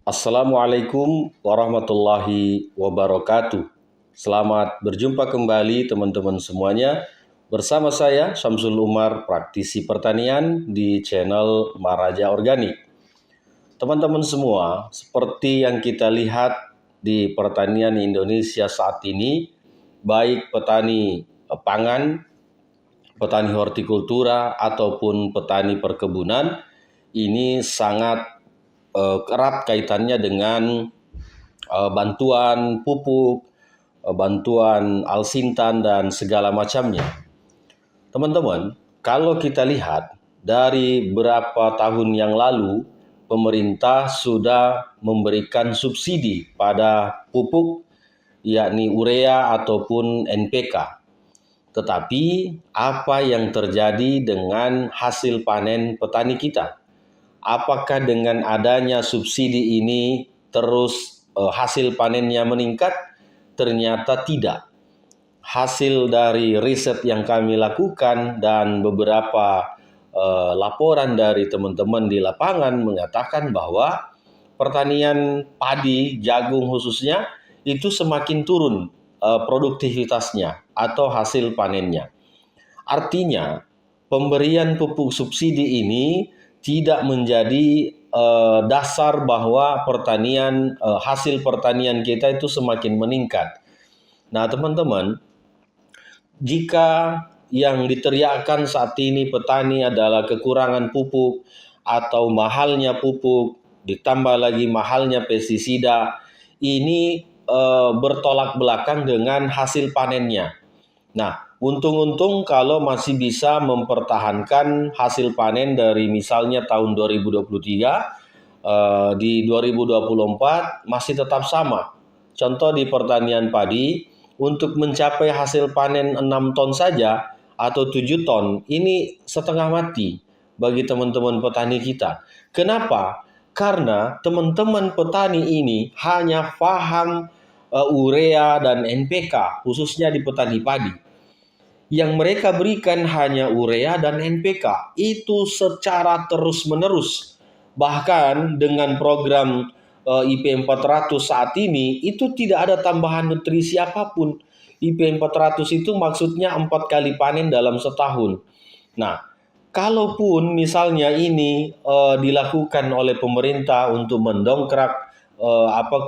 Assalamualaikum warahmatullahi wabarakatuh. Selamat berjumpa kembali teman-teman semuanya. Bersama saya Syamsul Umar, praktisi pertanian di channel Maraja Organik. Teman-teman semua, seperti yang kita lihat di pertanian Indonesia saat ini, baik petani pangan, petani hortikultura ataupun petani perkebunan, ini sangat erat kaitannya dengan bantuan pupuk, bantuan alsintan, dan segala macamnya. Teman-teman, kalau kita lihat dari beberapa tahun yang lalu, pemerintah sudah memberikan subsidi pada pupuk, yakni urea ataupun NPK. Tetapi apa yang terjadi dengan hasil panen petani kita? Apakah dengan adanya subsidi ini terus hasil panennya meningkat? Ternyata tidak. Hasil dari riset yang kami lakukan dan beberapa laporan dari teman-teman di lapangan mengatakan bahwa pertanian padi, jagung khususnya, itu semakin turun produktivitasnya atau hasil panennya. Artinya, pemberian pupuk subsidi ini tidak menjadi dasar bahwa hasil pertanian kita itu semakin meningkat. Nah, teman-teman, jika yang diteriakkan saat ini petani adalah kekurangan pupuk atau mahalnya pupuk, ditambah lagi mahalnya pestisida, ini bertolak belakang dengan hasil panennya. Nah, untung-untung kalau masih bisa mempertahankan hasil panen dari misalnya tahun 2023, di 2024 masih tetap sama. Contoh di pertanian padi, untuk mencapai hasil panen 6 ton saja atau 7 ton, ini setengah mati bagi teman-teman petani kita. Kenapa? Karena teman-teman petani ini hanya paham urea dan NPK, khususnya di petani padi. Yang mereka berikan hanya urea dan NPK, itu secara terus-menerus. Bahkan dengan program IP 400 saat ini, itu tidak ada tambahan nutrisi apapun. IP 400 itu maksudnya 4 kali panen dalam setahun. Nah, kalaupun misalnya ini dilakukan oleh pemerintah untuk mendongkrak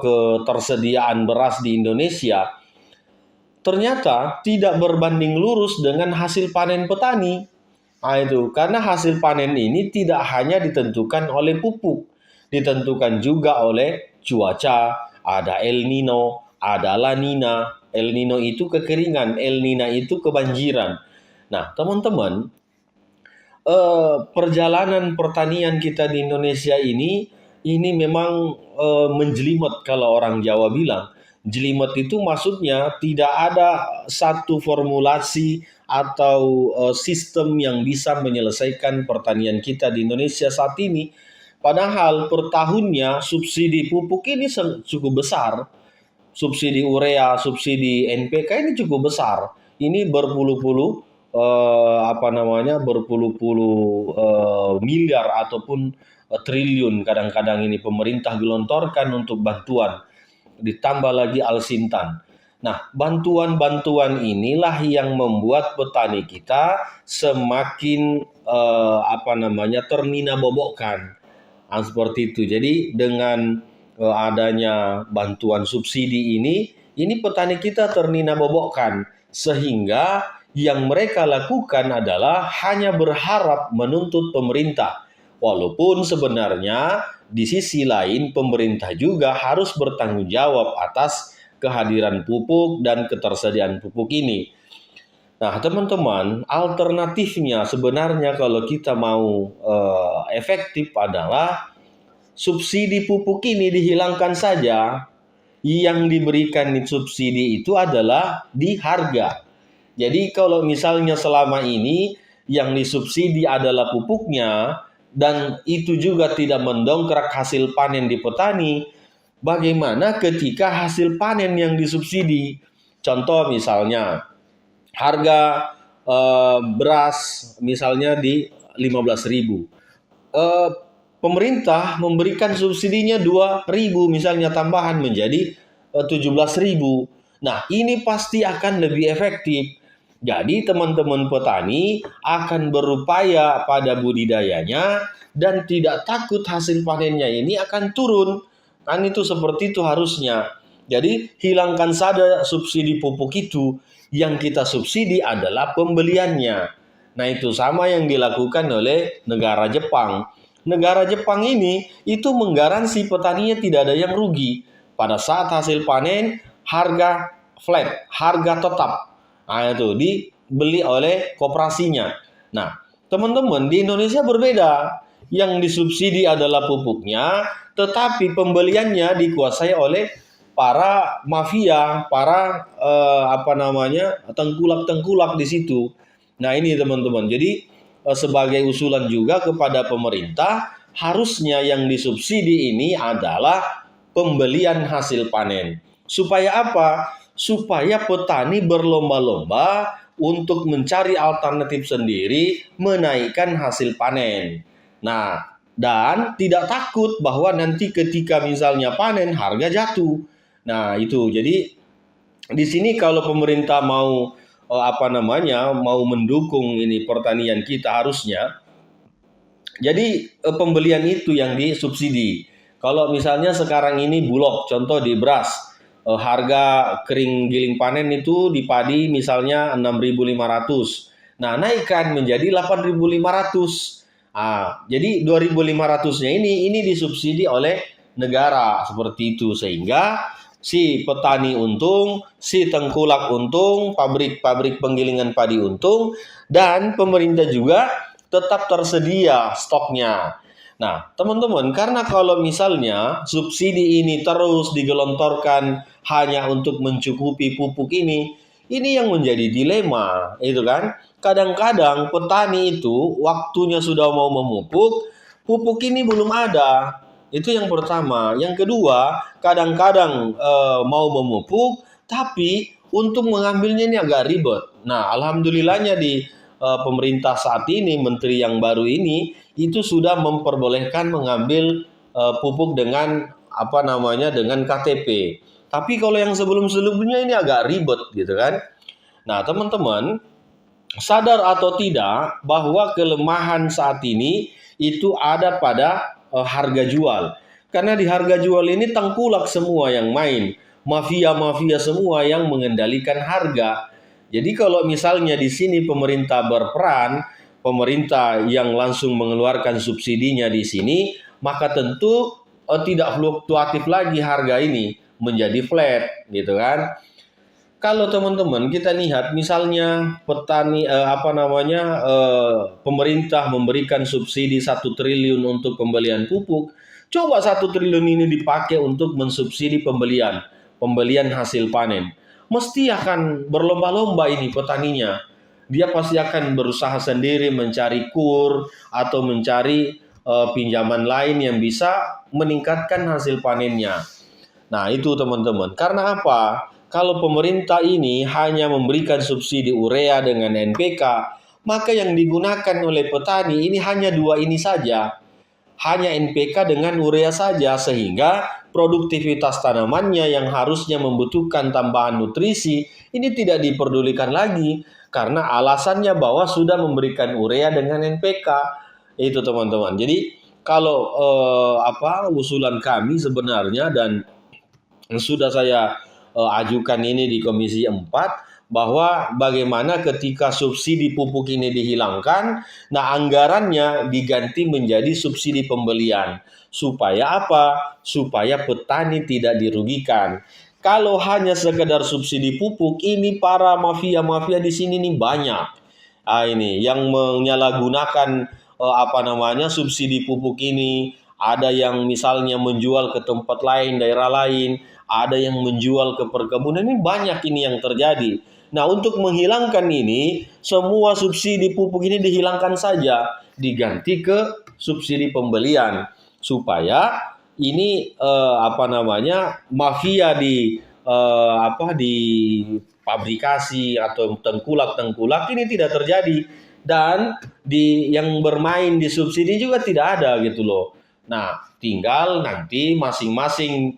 ketersediaan beras di Indonesia, ternyata tidak berbanding lurus dengan hasil panen petani. Nah, itu karena hasil panen ini tidak hanya ditentukan oleh pupuk, ditentukan juga oleh cuaca, ada El Nino, ada La Nina. El Nino itu kekeringan, El Nina itu kebanjiran. Nah, teman-teman, perjalanan pertanian kita di Indonesia ini memang menjelimet kalau orang Jawa bilang. Jelimet itu maksudnya tidak ada satu formulasi atau sistem yang bisa menyelesaikan pertanian kita di Indonesia saat ini. Padahal per tahunnya subsidi pupuk ini cukup besar. Subsidi urea, subsidi NPK ini cukup besar. Ini berpuluh-puluh berpuluh-puluh miliar ataupun triliun kadang-kadang ini pemerintah gelontorkan untuk bantuan, ditambah lagi alsintan. Nah, bantuan-bantuan inilah yang membuat petani kita semakin ternina bobokkan. Nah, seperti itu. Jadi dengan adanya bantuan subsidi ini petani kita ternina bobokkan, sehingga yang mereka lakukan adalah hanya berharap menuntut pemerintah. Walaupun sebenarnya di sisi lain pemerintah juga harus bertanggung jawab atas kehadiran pupuk dan ketersediaan pupuk ini. Nah, teman-teman, alternatifnya sebenarnya kalau kita mau efektif adalah subsidi pupuk ini dihilangkan saja. Yang diberikan subsidi itu adalah di harga. Jadi kalau misalnya selama ini yang disubsidi adalah pupuknya dan itu juga tidak mendongkrak hasil panen di petani, bagaimana ketika hasil panen yang disubsidi? Contoh misalnya harga beras misalnya di 15.000. pemerintah memberikan subsidinya 2.000 misalnya tambahan menjadi 17.000. Nah, ini pasti akan lebih efektif. Jadi teman-teman petani akan berupaya pada budidayanya dan tidak takut hasil panennya ini akan turun. Kan itu seperti itu harusnya. Jadi hilangkan saja subsidi pupuk itu. Yang kita subsidi adalah pembeliannya. Nah, itu sama yang dilakukan oleh negara Jepang. Negara Jepang ini itu menggaransi petaninya tidak ada yang rugi. Pada saat hasil panen, harga flat, harga tetap. Nah, itu dibeli oleh koperasinya. Nah, teman-teman, di Indonesia berbeda. Yang disubsidi adalah pupuknya, tetapi pembeliannya dikuasai oleh para mafia, para tengkulak-tengkulak di situ. Nah, ini teman-teman. Jadi sebagai usulan juga kepada pemerintah, harusnya yang disubsidi ini adalah pembelian hasil panen. Supaya apa? Supaya petani berlomba-lomba untuk mencari alternatif sendiri menaikkan hasil panen. Nah, dan tidak takut bahwa nanti ketika misalnya panen harga jatuh. Nah, itu. Jadi di sini kalau pemerintah mau mau mendukung ini pertanian kita harusnya. Jadi pembelian itu yang disubsidi. Kalau misalnya sekarang ini Bulog, contoh di beras, harga kering giling panen itu di padi misalnya 6.500. Nah, naikkan menjadi 8.500. Jadi 2.500-nya ini disubsidi oleh negara seperti itu, sehingga si petani untung, si tengkulak untung, pabrik-pabrik penggilingan padi untung, dan pemerintah juga tetap tersedia stoknya. Nah, teman-teman, karena kalau misalnya subsidi ini terus digelontorkan hanya untuk mencukupi pupuk ini yang menjadi dilema, itu kan? Kadang-kadang petani itu waktunya sudah mau memupuk, pupuk ini belum ada. Itu yang pertama. Yang kedua, kadang-kadang mau memupuk, tapi untuk mengambilnya ini agak ribet. Nah, alhamdulillahnya di pemerintah saat ini, menteri yang baru ini, itu sudah memperbolehkan mengambil pupuk dengan dengan KTP. Tapi kalau yang sebelum-sebelumnya ini agak ribet gitu kan. Nah, teman-teman, sadar atau tidak bahwa kelemahan saat ini itu ada pada harga jual. Karena di harga jual ini tengkulak semua yang main, mafia-mafia semua yang mengendalikan harga. Jadi kalau misalnya di sini pemerintah berperan, pemerintah yang langsung mengeluarkan subsidinya di sini, maka tentu tidak fluktuatif lagi harga ini, menjadi flat gitu kan. Kalau teman-teman kita lihat misalnya petani pemerintah memberikan subsidi 1 triliun untuk pembelian pupuk, coba 1 triliun ini dipakai untuk mensubsidi pembelian hasil panen. Mesti akan berlomba-lomba ini petaninya. Dia pasti akan berusaha sendiri mencari kur atau mencari pinjaman lain yang bisa meningkatkan hasil panennya. Nah, itu teman-teman. Karena apa? Kalau pemerintah ini hanya memberikan subsidi urea dengan NPK, maka yang digunakan oleh petani ini hanya 2 ini saja. Hanya NPK dengan urea saja, sehingga produktivitas tanamannya yang harusnya membutuhkan tambahan nutrisi ini tidak diperdulikan lagi karena alasannya bahwa sudah memberikan urea dengan NPK. Itu teman-teman. Jadi kalau usulan kami sebenarnya, dan sudah saya ajukan ini di Komisi 4, bahwa bagaimana ketika subsidi pupuk ini dihilangkan, nah anggarannya diganti menjadi subsidi pembelian. Supaya apa? Supaya petani tidak dirugikan. Kalau hanya sekedar subsidi pupuk, ini para mafia-mafia di sini nih banyak. Ini yang menyalahgunakan subsidi pupuk ini. Ada yang misalnya menjual ke tempat lain, daerah lain, ada yang menjual ke perkebunan. Ini banyak ini yang terjadi. Nah, untuk menghilangkan ini, semua subsidi pupuk ini dihilangkan saja, diganti ke subsidi pembelian, supaya ini mafia di pabrikasi atau tengkulak ini tidak terjadi, dan yang bermain di subsidi juga tidak ada gitu loh. Nah, tinggal nanti masing-masing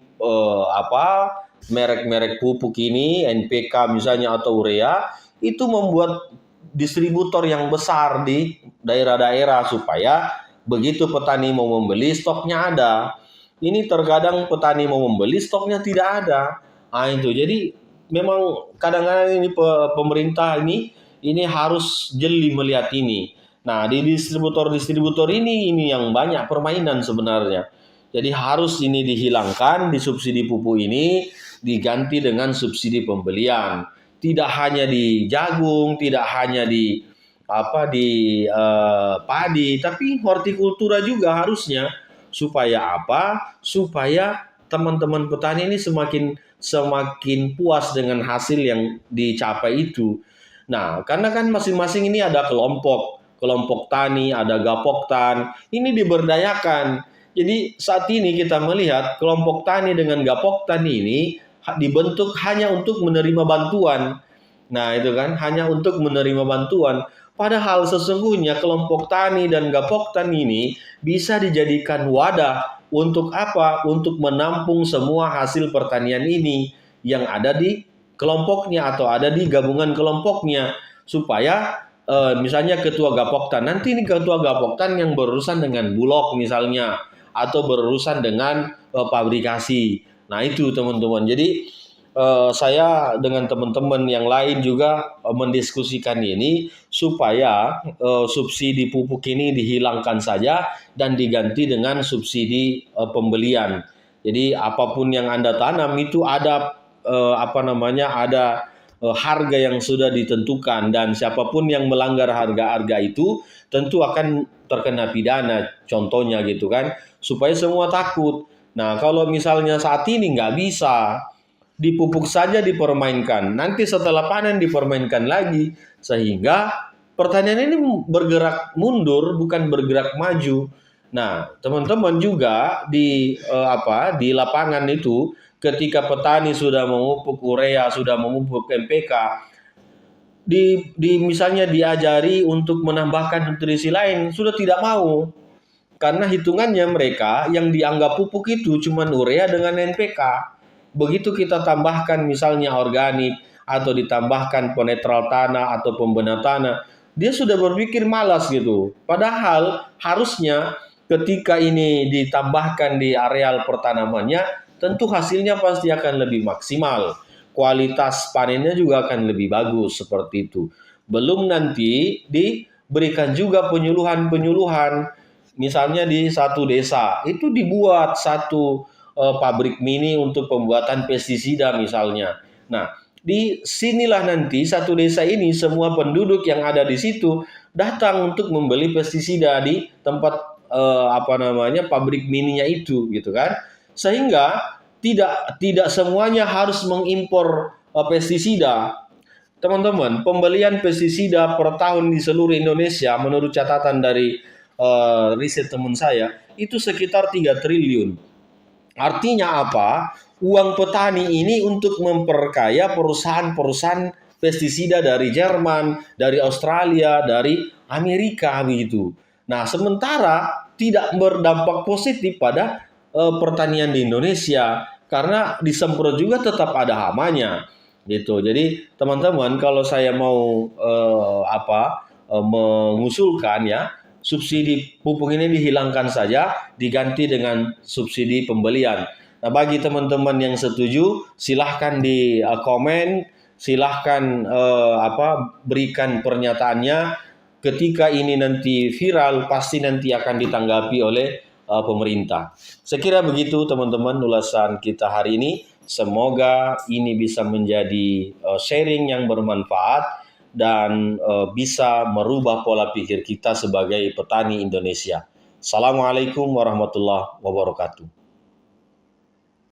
merek-merek pupuk ini, NPK misalnya atau urea, itu membuat distributor yang besar di daerah-daerah supaya begitu petani mau membeli stoknya ada. Ini terkadang petani mau membeli stoknya tidak ada. Nah, itu. Jadi memang kadang-kadang ini pemerintah ini harus jeli melihat ini. Nah, di distributor-distributor ini yang banyak permainan sebenarnya. Jadi harus ini dihilangkan di subsidi pupuk ini diganti dengan subsidi pembelian. Tidak hanya di jagung, tidak hanya di padi, tapi hortikultura juga harusnya. Supaya apa? Supaya teman-teman petani ini semakin puas dengan hasil yang dicapai itu. Nah, karena kan masing-masing ini ada kelompok tani, ada gapoktan, ini diberdayakan. Jadi saat ini kita melihat kelompok tani dengan gapoktan ini dibentuk hanya untuk menerima bantuan. Nah, itu kan hanya untuk menerima bantuan. Padahal sesungguhnya kelompok tani dan gapoktan ini bisa dijadikan wadah untuk apa? Untuk menampung semua hasil pertanian ini yang ada di kelompoknya atau ada di gabungan kelompoknya, supaya misalnya ketua gapoktan, nanti ini ketua gapoktan yang berurusan dengan bulog misalnya, atau berurusan dengan pabrikasi. Nah, itu teman-teman. Jadi saya dengan teman-teman yang lain juga mendiskusikan ini supaya subsidi pupuk ini dihilangkan saja dan diganti dengan subsidi pembelian. Jadi apapun yang Anda tanam itu ada ada harga yang sudah ditentukan, dan siapapun yang melanggar harga-harga itu tentu akan terkena pidana, contohnya gitu kan, supaya semua takut. Nah, kalau misalnya saat ini nggak bisa, dipupuk saja dipermainkan, nanti setelah panen dipermainkan lagi, sehingga pertanian ini bergerak mundur bukan bergerak maju. Nah, teman-teman juga di lapangan itu ketika petani sudah memupuk urea, sudah memupuk NPK, misalnya diajari untuk menambahkan nutrisi lain, sudah tidak mau. Karena hitungannya mereka yang dianggap pupuk itu cuma urea dengan NPK. Begitu kita tambahkan misalnya organik atau ditambahkan penetral tanah atau pembenar tanah, dia sudah berpikir malas gitu. Padahal harusnya ketika ini ditambahkan di areal pertanamannya, tentu hasilnya pasti akan lebih maksimal. Kualitas panennya juga akan lebih bagus seperti itu. Belum nanti diberikan juga penyuluhan-penyuluhan. Misalnya di satu desa itu dibuat satu pabrik mini untuk pembuatan pestisida misalnya. Nah, di sinilah nanti satu desa ini semua penduduk yang ada di situ datang untuk membeli pestisida di tempat pabrik mininya itu gitu kan. Sehingga tidak semuanya harus mengimpor pestisida. Teman-teman, pembelian pestisida per tahun di seluruh Indonesia menurut catatan dari riset teman saya itu sekitar 3 triliun. Artinya apa? Uang petani ini untuk memperkaya perusahaan-perusahaan pestisida dari Jerman, dari Australia, dari Amerika begitu. Nah, sementara tidak berdampak positif pada pertanian di Indonesia karena disemprot juga tetap ada hamanya gitu. Jadi teman-teman, kalau saya mau mengusulkan ya, subsidi pupuk ini dihilangkan saja, diganti dengan subsidi pembelian. Nah, bagi teman-teman yang setuju, silahkan di komen, silahkan berikan pernyataannya. Ketika ini nanti viral, pasti nanti akan ditanggapi oleh pemerintah. Saya kira begitu teman-teman ulasan kita hari ini. Semoga ini bisa menjadi sharing yang bermanfaat dan bisa merubah pola pikir kita sebagai petani Indonesia. Assalamualaikum warahmatullahi wabarakatuh.